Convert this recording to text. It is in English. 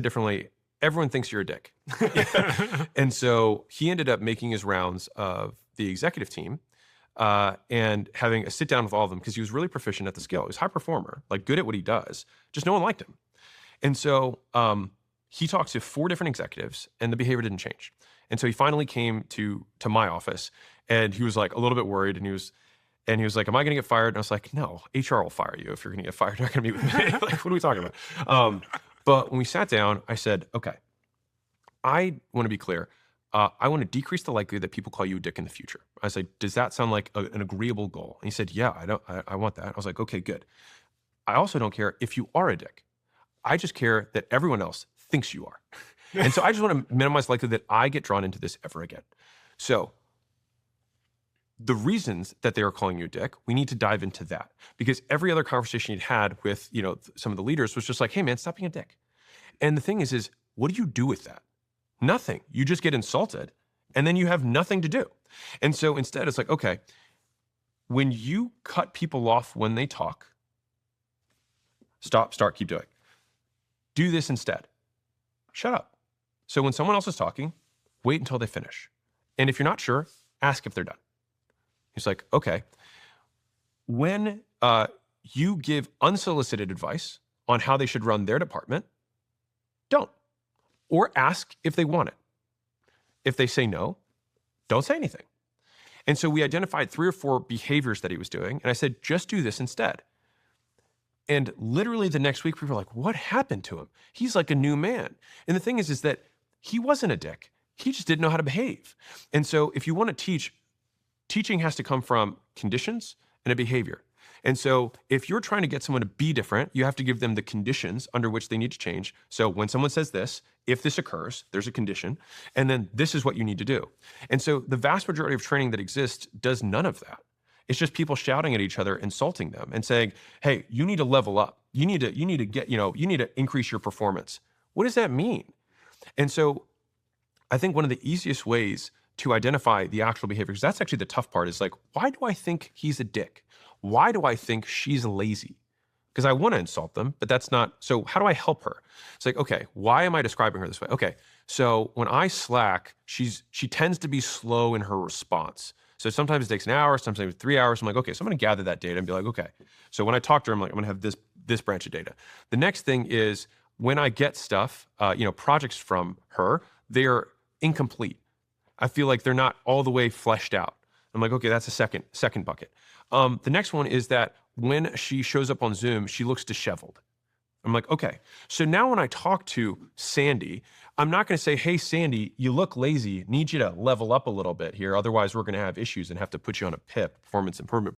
differently, everyone thinks you're a dick. And so he ended up making his rounds of the executive team and having a sit down with all of them because he was really proficient at the skill. He was a high performer, like good at what he does. Just no one liked him. And so he talked to 4 different executives and the behavior didn't change. And so he finally came to my office and he was like a little bit worried and he was like, am I going to get fired? And I was like, no, HR will fire you if you're going to get fired. You're not going to meet with me. Like, what are we talking about? But when we sat down, I said, okay, I want to be clear. I want to decrease the likelihood that people call you a dick in the future. I said, does that sound like an agreeable goal? And he said, yeah, I want that. I was like, okay, good. I also don't care if you are a dick. I just care that everyone else thinks you are. And so I just want to minimize the likelihood that I get drawn into this ever again. So the reasons that they are calling you a dick, we need to dive into that because every other conversation you'd had with, some of the leaders was just like, hey man, stop being a dick. And the thing is what do you do with that? Nothing. You just get insulted and then you have nothing to do. And so instead it's like, okay, when you cut people off when they talk, stop, start, keep doing. Do this instead. Shut up. So when someone else is talking, wait until they finish. And if you're not sure, ask if they're done. He's like, okay, when you give unsolicited advice on how they should run their department, don't. Or ask if they want it. If they say no, don't say anything. And so we identified 3 or 4 behaviors that he was doing. And I said, just do this instead. And literally the next week, we were like, what happened to him? He's like a new man. And the thing is that he wasn't a dick. He just didn't know how to behave. And so if you want to teach, teaching has to come from conditions and a behavior. And so if you're trying to get someone to be different, you have to give them the conditions under which they need to change. So when someone says this, if this occurs, there's a condition, and then this is what you need to do. And so the vast majority of training that exists does none of that. It's just people shouting at each other, insulting them and saying, hey, you need to level up. You need to get, you need to increase your performance. What does that mean? And so I think one of the easiest ways to identify the actual behaviors, that's actually the tough part, is like, why do I think he's a dick? Why do I think she's lazy? Because I want to insult them, but that's not, so how do I help her? It's like, okay, why am I describing her this way? Okay, so when I Slack, she tends to be slow in her response. So sometimes it takes an hour, sometimes 3 hours. I'm like, okay, so I'm going to gather that data and be like, okay. So when I talk to her, I'm like, I'm going to have this branch of data. The next thing is when I get stuff, projects from her, they're incomplete. I feel like they're not all the way fleshed out. I'm like, okay, that's a second bucket. The next one is that when she shows up on Zoom, she looks disheveled. I'm like, okay. So now when I talk to Sandy, I'm not going to say, hey, Sandy, you look lazy. Need you to level up a little bit here. Otherwise, we're going to have issues and have to put you on a PIP, performance improvement